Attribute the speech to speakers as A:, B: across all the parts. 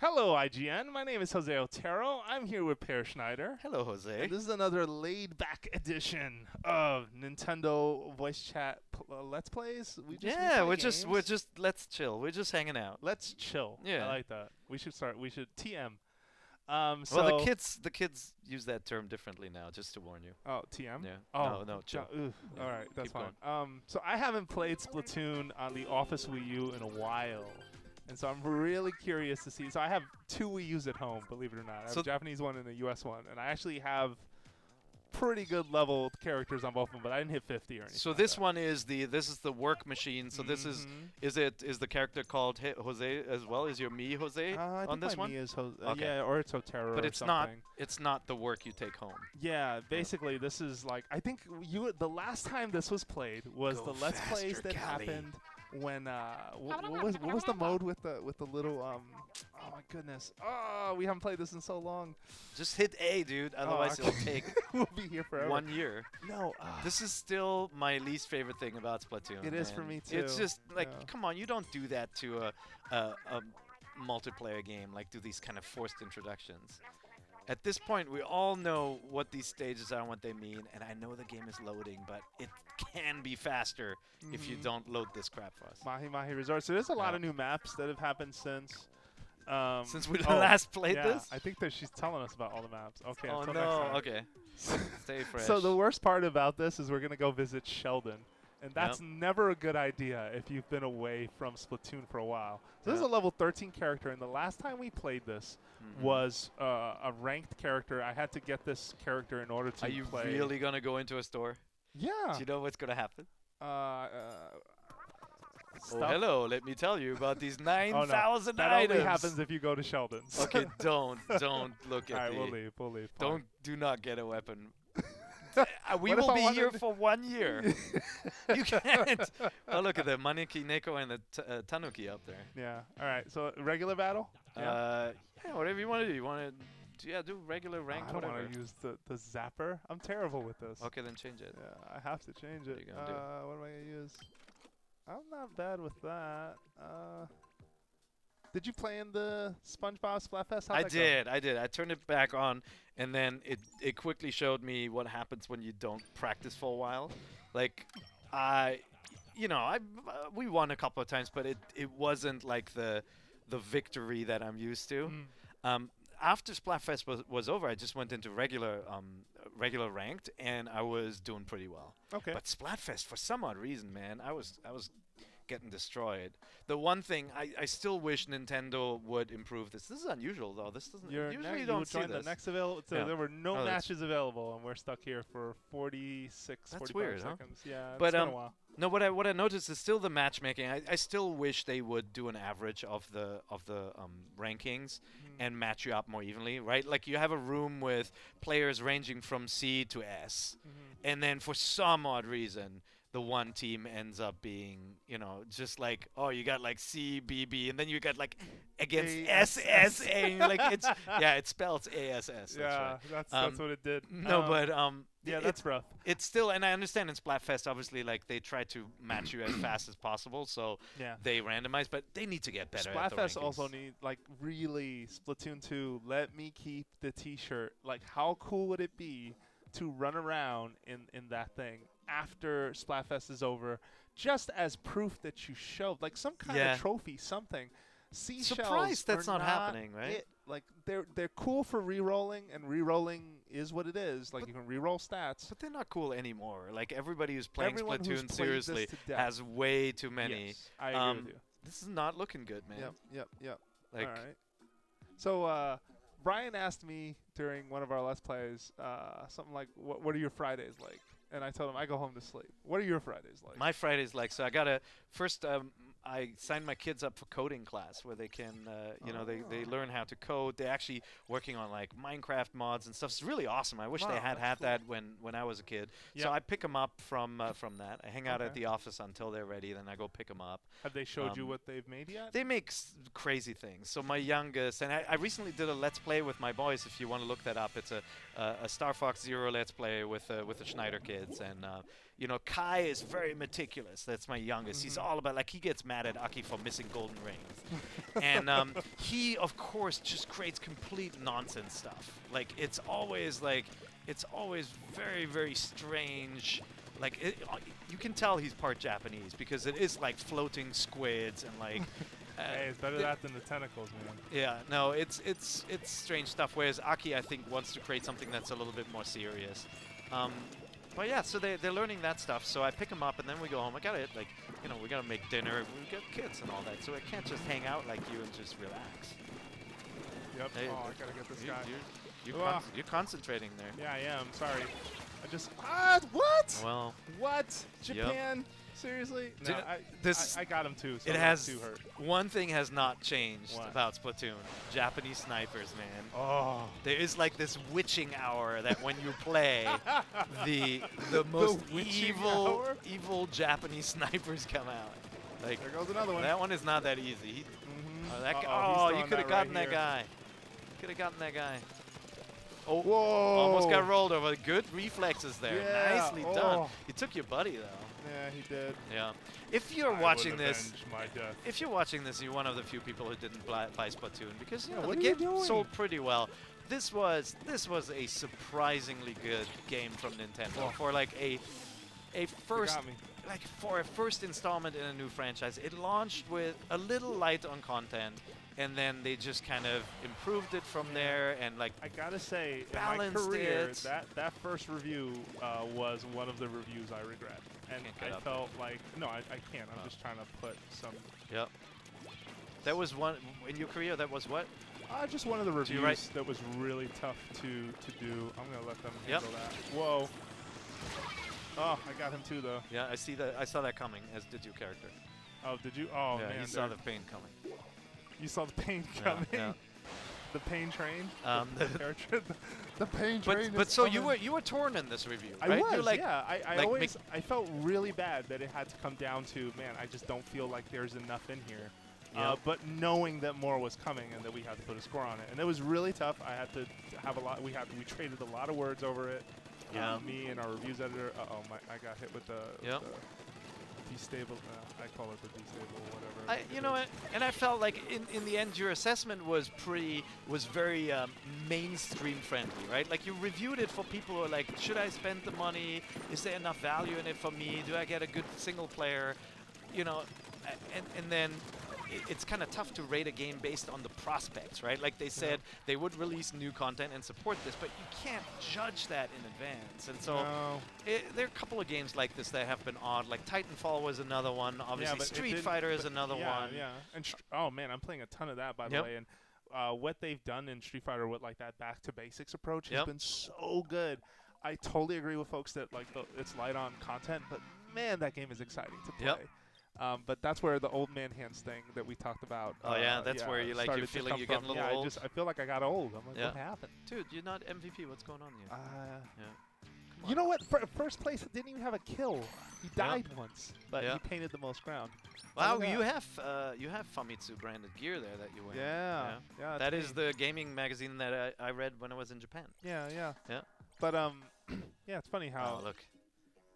A: Hello, IGN. My name is Jose Otero. I'm here with Per Schneider.
B: Hello, Jose.
A: And this is another laid-back edition of Nintendo voice chat Let's Plays.
B: We're just let's chill. We're just hanging out.
A: Let's chill.
B: Yeah.
A: I like that. We should start. We should TM.
B: Well, the kids use that term differently now, just to warn you.
A: Oh, TM?
B: Yeah.
A: Oh,
B: no, chill.
A: All right, that's
B: Keep
A: fine. So I haven't played Splatoon on the Office Wii U in a while. And so I'm really curious to see. So I have two Wii U's at home, believe it or not. I have a Japanese one and a US one. And I actually have pretty good level characters on both of them, but I didn't hit 50 or anything.
B: So this one is this is the work machine. So this is the character called Jose as well? Is your me Jose
A: I
B: on
A: think
B: this
A: my
B: one?
A: me is Jose.
B: Okay.
A: Yeah, or it's Otero.
B: But
A: or
B: it's
A: something.
B: it's not the work you take home.
A: Yeah, basically this is like I think the last time this was played was
B: Go
A: the Let's
B: faster,
A: Plays that
B: Callie.
A: happened when what was the mode with the little oh my goodness, oh, we haven't played this in so long.
B: Just hit A, dude. Otherwise
A: okay.
B: it'll take
A: We'll be here forever.
B: 1 year.
A: No,
B: This is still my least favorite thing about Splatoon.
A: It is for me too.
B: It's just like,
A: Yeah.
B: come on, you don't do that to a multiplayer game. Like, do these kind of forced introductions. At this point, we all know what these stages are and what they mean, and I know the game is loading, but it can be faster if you don't load this crap for us.
A: Mahi Mahi Resort. So there's a lot of new maps that have happened since.
B: Since we last played this?
A: I think that she's telling us about all the maps. Okay.
B: Oh,
A: until
B: no.
A: next time.
B: Okay. Stay fresh.
A: So the worst part about this is we're going to go visit Sheldon. And that's never a good idea if you've been away from Splatoon for a while. So this is a level 13 character, and the last time we played this was a ranked character. I had to get this character in order to play.
B: Are you really going to go into a store?
A: Yeah.
B: Do you know what's going to happen?
A: Oh,
B: hello. Let me tell you about these 9,000 items.
A: That only happens if you go to Sheldon's.
B: Okay, don't look at
A: All right,
B: me.
A: we'll leave.
B: Do not get a weapon. We
A: What
B: will
A: if
B: be
A: I
B: here
A: wanted-
B: for 1 year. You can't. Oh, look at the Maneki, Neko, and the Tanuki up there.
A: Yeah. All right. So regular battle?
B: Yeah, whatever you want to do. You want to do regular ranked,
A: I don't
B: whatever.
A: want to use the zapper. I'm terrible with this.
B: Okay, then change it.
A: Yeah, I have to change it.
B: What are you gonna do?
A: What am I going to use? I'm not bad with that. Did you play in the SpongeBob Splatfest? How'd that go?
B: I did. I turned it back on, and then it quickly showed me what happens when you don't practice for a while. Like, we won a couple of times, but it wasn't like the victory that I'm used to. After Splatfest was over, I just went into regular ranked, and I was doing pretty well.
A: Okay.
B: But Splatfest, for some odd reason, man, I was getting destroyed. The one thing I still wish Nintendo would improve this. This is unusual though. This doesn't usually you don't see
A: joined
B: this.
A: the next available. So there were no matches available, and we're stuck here for 46,
B: That's
A: 45
B: weird,
A: seconds.
B: huh?
A: Yeah,
B: But
A: it's been a while.
B: no, what I noticed is still the matchmaking. I still wish they would do an average of the rankings and match you up more evenly, right? Like you have a room with players ranging from C to S, and then for some odd reason, the one team ends up being, just like, oh, you got like C, B, B, and then you got like against S, S, A, and you're like, it spells ASS.
A: Yeah, that's what it did.
B: Yeah,
A: that's rough.
B: It's still, and I understand in Splatfest, obviously, like they try to match you as fast as possible, so they randomize, but they need to get better.
A: Splatfest also need, like, really, Splatoon 2, let me keep the T-shirt. Like, how cool would it be to run around in that thing after Splatfest is over, just as proof that you showed, like some kind of trophy, something. Seashells
B: Surprised that's
A: are
B: not happening, right?
A: Like they're cool for re-rolling, and re-rolling is what it is. Like you can re-roll stats.
B: But they're not cool anymore. Like everybody who's playing
A: Everyone who's
B: Splatoon
A: played
B: seriously
A: this to death.
B: has way too many.
A: Yes, I agree with you.
B: This is not looking good, man.
A: Yep.
B: Like,
A: all right. So Brian asked me during one of our Let's Plays something like, "What are your Fridays like?" And I told him I go home to sleep. What are your Fridays like?
B: My Fridays like, so I gotta first. I signed my kids up for coding class where they can, they learn how to code. They're actually working on like Minecraft mods and stuff. It's really awesome. I wish they had
A: cool.
B: that when I was a kid.
A: Yep.
B: So I pick them up from that. I hang out at the office until they're ready. Then I go pick them up.
A: Have they showed you what they've made yet?
B: They make crazy things. So my youngest, and I recently did a Let's Play with my boys. If you want to look that up, it's a Star Fox Zero Let's Play with the Schneider kids. And Kai is very meticulous. That's my youngest. He's all about, like, he gets mad at Aki for missing golden rings. And he, of course, just creates complete nonsense stuff. Like, it's always very, very strange. Like, you can tell he's part Japanese because it is like floating squids and like.
A: Hey, it's better that than the tentacles, man.
B: Yeah, no, it's strange stuff. Whereas Aki, I think, wants to create something that's a little bit more serious. But yeah, so they're learning that stuff. So I pick them up and then we go home. I gotta like, you know, we gotta make dinner. We got kids and all that, so I can't just hang out like you and just relax.
A: Yep.
B: Hey,
A: oh, I gotta get this guy.
B: You're concentrating there.
A: Yeah, I am. Sorry. I just what?
B: Well,
A: what? Japan?
B: Yep.
A: Seriously?
B: Dude,
A: No, I got him too. So
B: it
A: I'm
B: has
A: not too hurt.
B: one thing has not changed
A: What?
B: about Splatoon: Japanese snipers, man.
A: Oh.
B: There is like this witching hour that when you play, the most
A: witching hour?
B: evil Japanese snipers come out. Like
A: There goes another one.
B: that one is not that easy. He,
A: He's
B: oh, you
A: throwing
B: could have
A: that
B: gotten
A: right
B: that
A: here.
B: guy. Could have gotten that guy. Oh,
A: Whoa.
B: almost got rolled over. Good reflexes there.
A: Yeah,
B: Nicely done.
A: oh.
B: You took your buddy though.
A: Yeah, he did.
B: Yeah. If you're
A: I
B: watching
A: will
B: this,
A: avenge my death.
B: if you're watching this, you're one of the few people who didn't buy Splatoon because you
A: Yeah,
B: know
A: what
B: the
A: are you
B: game
A: doing?
B: sold pretty well. This was a surprisingly good game from Nintendo
A: Oh.
B: for like a first
A: got me.
B: like for a first installment in a new franchise. It launched with a little light on content, and then they just kind of improved it from there and like
A: I gotta say, in my
B: balanced
A: career,
B: it.
A: that first review was one of the reviews I regret. And
B: Can't get
A: I
B: up
A: felt like, no, I can't. I'm
B: Oh.
A: just trying to put some,
B: yep. That was one in your career. That was what?
A: just one of the
B: To your right.
A: reviews that was really tough to do. I'm gonna let them
B: Yep.
A: handle that. Whoa. Oh, I got him too, though.
B: Yeah, I see that. I saw that coming. As did your character.
A: Oh, did you? Oh,
B: yeah,
A: man.
B: he saw the pain coming.
A: You saw the pain
B: Yeah,
A: coming?
B: yeah.
A: The pain train?
B: The-
A: The character? The pain train
B: But
A: is
B: so you
A: coming.
B: were torn in this review,
A: I
B: right?
A: was,
B: You're like,
A: yeah. I
B: like
A: always, I felt really bad that it had to come down to, man, I just don't feel like there's enough in here.
B: Yep.
A: But knowing that more was coming and that we had to put a score on it. And it was really tough. I had to have a lot, we traded a lot of words over it.
B: Yeah.
A: Me and our reviews editor, I got hit with the,
B: Yep.
A: the destable, I call it the destable, whatever.
B: you know what? And I felt like in the end, your assessment was very mainstream friendly, right? Like you reviewed it for people who are like, should I spend the money? Is there enough value in it for me? Do I get a good single player? You know, and then it's kind of tough to rate a game based on the prospects, right? Like they said, they would release new content and support this, but you can't judge that in advance. And so
A: No.
B: there are a couple of games like this that have been odd. Like Titanfall was another one. Obviously,
A: but it
B: Street
A: didn't-
B: Fighter is
A: but
B: another
A: yeah,
B: one.
A: Yeah, and oh man, I'm playing a ton of that by the
B: Yep.
A: way. And what they've done in Street Fighter with like that back to basics approach has
B: Yep.
A: been so good. I totally agree with folks that like it's light on content, but man, that game is exciting to play.
B: Yep.
A: But that's where the old man hands thing that we talked about.
B: Oh, yeah, that's where you, like, you're
A: started to
B: feeling
A: come
B: you're getting a
A: from.
B: little
A: Yeah,
B: old.
A: I feel like I got old. I'm like,
B: Yeah.
A: what happened?
B: Dude, you're not MVP. What's going on here? Yeah. Come
A: You
B: on.
A: know what? First place didn't even have a kill. He died once, but
B: Yeah.
A: he painted the most ground.
B: Wow,
A: Look at
B: you
A: that.
B: have Famitsu branded gear there that you win.
A: Yeah, yeah.
B: That
A: it's
B: is
A: me.
B: the gaming magazine that I read when I was in Japan.
A: Yeah, yeah.
B: Yeah.
A: But yeah, it's funny how.
B: Oh, look.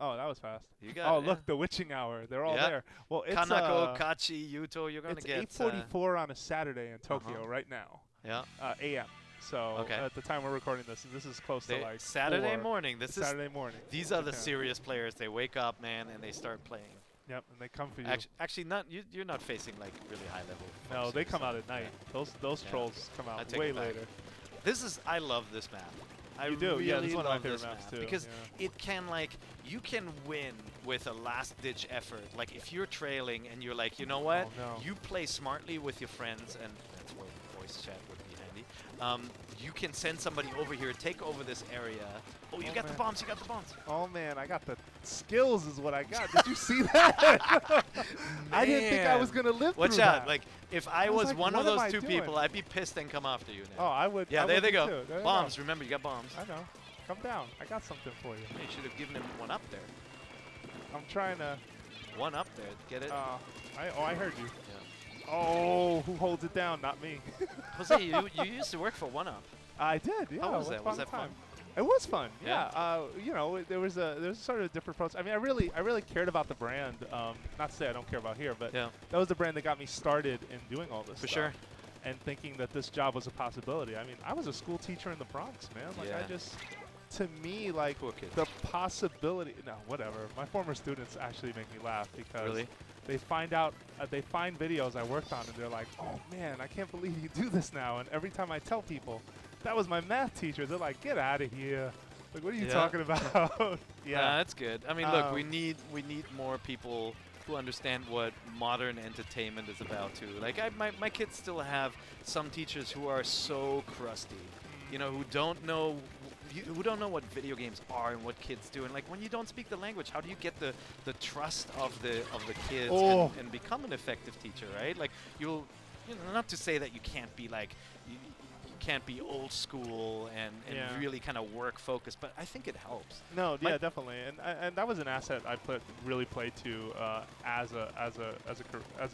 A: Oh, that was fast.
B: You got
A: Oh,
B: it,
A: look, the witching hour. They're all
B: Yeah.
A: there. Well, it's
B: Kanako, Kachi, Yuto, you're going to
A: it's
B: get
A: 8:44 on a Saturday in Tokyo right now,
B: yeah.
A: a.m. So
B: Okay.
A: at the time we're recording this, and this is close to like
B: Saturday
A: 4,
B: morning. This is
A: Saturday morning.
B: these are the
A: Japan.
B: serious players. They wake up, man, and they start playing.
A: Yep, and they come for you.
B: Actually, not you're not facing like really high level.
A: No,
B: folks
A: they
B: here,
A: come
B: so,
A: out at night.
B: yeah.
A: Those
B: Yeah.
A: trolls come
B: I
A: out
B: take
A: way
B: it back.
A: later.
B: I love this map. I
A: You do,
B: really
A: yeah, this is one of my
B: love
A: favorite
B: this
A: maps
B: map
A: too,
B: because
A: yeah.
B: it can you can win with a last ditch effort. Like if you're trailing and you're like, you know what,
A: Oh, no.
B: you play smartly with your friends, and that's where voice chat would be handy. You can send somebody over here, take over this area. Oh, you
A: Oh,
B: got the
A: man.
B: bombs! You got the bombs!
A: Oh man, I got the skills is what I got. Did you see that? I didn't think I was
B: Man.
A: gonna live
B: Watch
A: through
B: out!
A: that.
B: Like if
A: I
B: I
A: was
B: was
A: like,
B: one of
A: what am
B: those
A: I
B: two
A: doing?
B: people, I'd be pissed and come after you
A: Oh,
B: now.
A: I would.
B: Yeah,
A: I
B: there
A: would
B: they
A: be
B: go.
A: too. There you
B: Bombs.
A: go.
B: Remember, you got bombs.
A: I know. Come down. I got something for you.
B: You should have given him one up there.
A: I'm trying to.
B: One up there. Get it?
A: I heard you.
B: Yeah.
A: Oh, who holds it down? Not me.
B: Jose, you used to work for One Up.
A: I did. Yeah.
B: How was
A: one
B: that? Was
A: fun
B: that fun?
A: time. It was fun,
B: Yeah.
A: yeah. You know, there was sort of a different approach. I mean, I really cared about the brand. Not to say I don't care about here, but
B: Yeah.
A: that was the brand that got me started in doing all this
B: For
A: stuff.
B: sure.
A: And thinking that this job was a possibility. I mean, I was a school teacher in the Bronx, man. Like,
B: Yeah.
A: I just, to me, like,
B: Poor kid.
A: the possibility, no, whatever. My former students actually make me laugh because
B: Really?
A: they find out, they find videos I worked on and they're like, oh man, I can't believe you do this now. And every time I tell people, that was my math teacher, they're like, get out of here. Like, what are you
B: Yeah.
A: talking about? Yeah.
B: That's good. I mean, look, we
A: Um,
B: need more people who understand what modern entertainment is about too. Like, my kids still have some teachers who are so crusty, you know, who don't know what video games are and what kids do. And like, when you don't speak the language, how do you get the trust of the kids
A: Oh.
B: and become an effective teacher, right? Like, you know, not to say that you can't be like you can't be old school and
A: Yeah.
B: really kind of work focused, but I think it helps.
A: No,
B: My-
A: yeah, definitely, and that was an asset I really played to as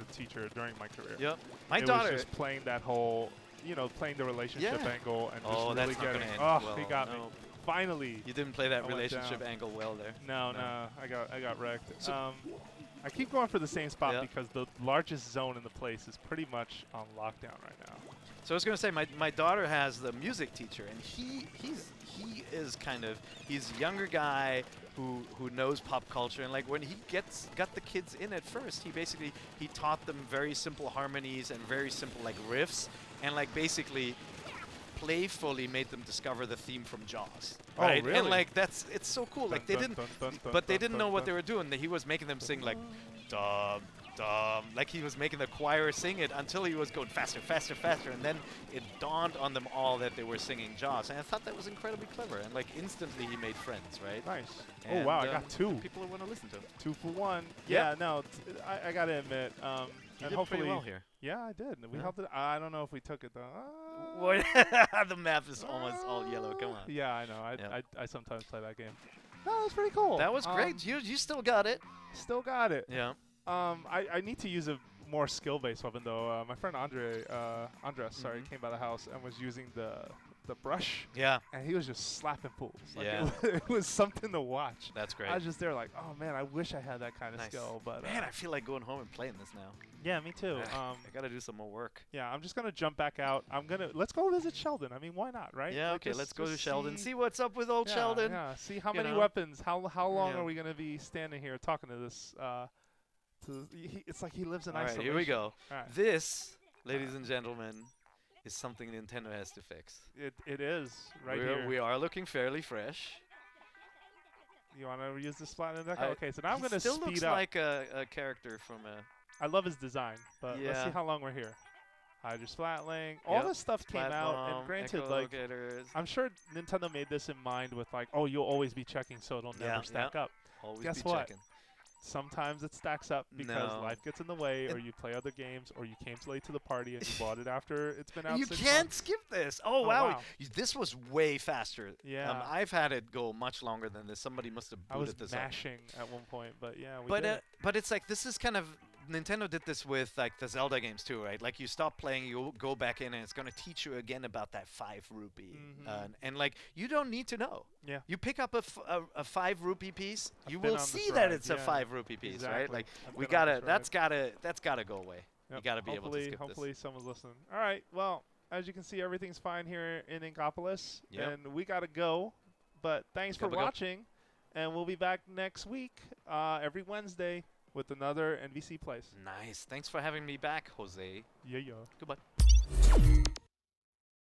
A: a teacher during my career.
B: Yep. My
A: It
B: daughter.
A: was just playing that whole, you know, playing the relationship
B: Yeah.
A: angle and
B: Oh,
A: just
B: that's
A: really
B: not gonna
A: getting.
B: end
A: Oh,
B: well.
A: he got me.
B: No.
A: Finally.
B: You didn't play that
A: I went
B: relationship
A: down.
B: angle well there.
A: No,
B: No.
A: I got wrecked.
B: So-
A: I keep going for the same spot
B: Yeah.
A: because the largest zone in the place is pretty much on lockdown right now.
B: So I was gonna say, my daughter has the music teacher, and he is kind of, he's a younger guy who knows pop culture, and like when he got the kids in at first, he taught them very simple harmonies and very simple like riffs, and like basically playfully made them discover the theme from Jaws.
A: Oh,
B: Right?
A: really?
B: And like it's so cool. Like they didn't, but they didn't know what they were doing. He was making them sing like dum dum, like he was making the choir sing it until he was going faster, faster, faster, and then it dawned on them all that they were singing Jaws. And I thought that was incredibly clever. And like instantly he made friends, right?
A: Nice.
B: And,
A: oh wow, I got two.
B: People want to listen to him.
A: 2 for 1.
B: Yeah.
A: Yeah, no, I gotta admit.
B: You
A: And
B: did
A: hopefully,
B: pretty well here.
A: yeah, I did. We
B: Yeah.
A: held it. I don't know if we took it though.
B: What? The map is almost all yellow. Come on.
A: Yeah, I know.
B: Yeah.
A: I sometimes play that game. No, that's pretty cool.
B: That was great. You still got it.
A: Still got it.
B: Yeah.
A: I need to use a more skill-based weapon though. My friend Andres,
B: Mhm.
A: came by the house and was using the brush,
B: Yeah.
A: and he was just slapping fools. Like
B: Yeah.
A: it was something to watch.
B: That's great.
A: I was just there like, oh man, I wish I had that kind of
B: Nice.
A: skill. But
B: Man, I feel like going home and playing this now.
A: yeah, me too.
B: I gotta do some more work.
A: Yeah, I'm just gonna jump back out. Let's go visit Sheldon. I mean, why not, right?
B: Yeah,
A: Like,
B: okay, let's go to
A: just
B: Sheldon. See what's up with old
A: yeah,
B: Sheldon.
A: Yeah, see how
B: you
A: many
B: know?
A: weapons. How long
B: Yeah.
A: are we gonna be standing here talking to this? It's like he lives in
B: All right,
A: isolation.
B: here we go.
A: All right.
B: This, ladies and gentlemen, is something Nintendo has to fix.
A: It is right here.
B: We are looking fairly fresh.
A: You want to use the splat in the deck?
B: I-
A: Okay, so now I'm
B: He
A: gonna
B: still
A: speed
B: looks
A: up.
B: like a character from a
A: I love his design, but let's see
B: Yeah.
A: how long we're here. Hydra Splatling. All
B: Yep.
A: this stuff came out, and granted, like
B: echologators.
A: I'm sure Nintendo made this in mind with like, oh, you'll always be checking, so it'll
B: Yeah,
A: never stack up.
B: Always
A: guess
B: be
A: what?
B: checking.
A: Sometimes it stacks up because
B: No.
A: life gets in the way, or
B: And-
A: you play other games, or you came late to the party and you bought it after it's been out.
B: You
A: 6
B: can't
A: months.
B: skip this. Oh,
A: Oh,
B: wow.
A: wow.
B: This was way faster.
A: Yeah.
B: I've had it go much longer than this. Somebody must have
A: I was
B: booted this up.
A: mashing at one point, but yeah, we
B: But
A: did.
B: but it's like this is kind of Nintendo did this with like the Zelda games too, right? Like you stop playing, you go back in, and it's gonna teach you again about that 5 rupee,
A: Mhm.
B: and like you don't need to know.
A: Yeah.
B: You pick up a 5 rupee piece,
A: I've
B: you
A: been
B: will
A: on
B: see
A: this
B: that
A: ride,
B: it's a
A: yeah.
B: 5 rupee piece, right?
A: Exactly.
B: Like
A: I've
B: we
A: been on
B: gotta
A: this ride.
B: that's gotta go away. You
A: Yep.
B: gotta be able to
A: Hopefully-
B: skip
A: Hopefully
B: this.
A: someone's listening. All right. Well, as you can see, everything's fine here in Inkopolis,
B: Yep.
A: and we gotta go. But thanks for
B: Gotta go.
A: watching, and we'll be back next week, every Wednesday, with another NVC Plays.
B: Nice. Thanks for having me back, Jose.
A: Yeah, yeah.
B: Goodbye.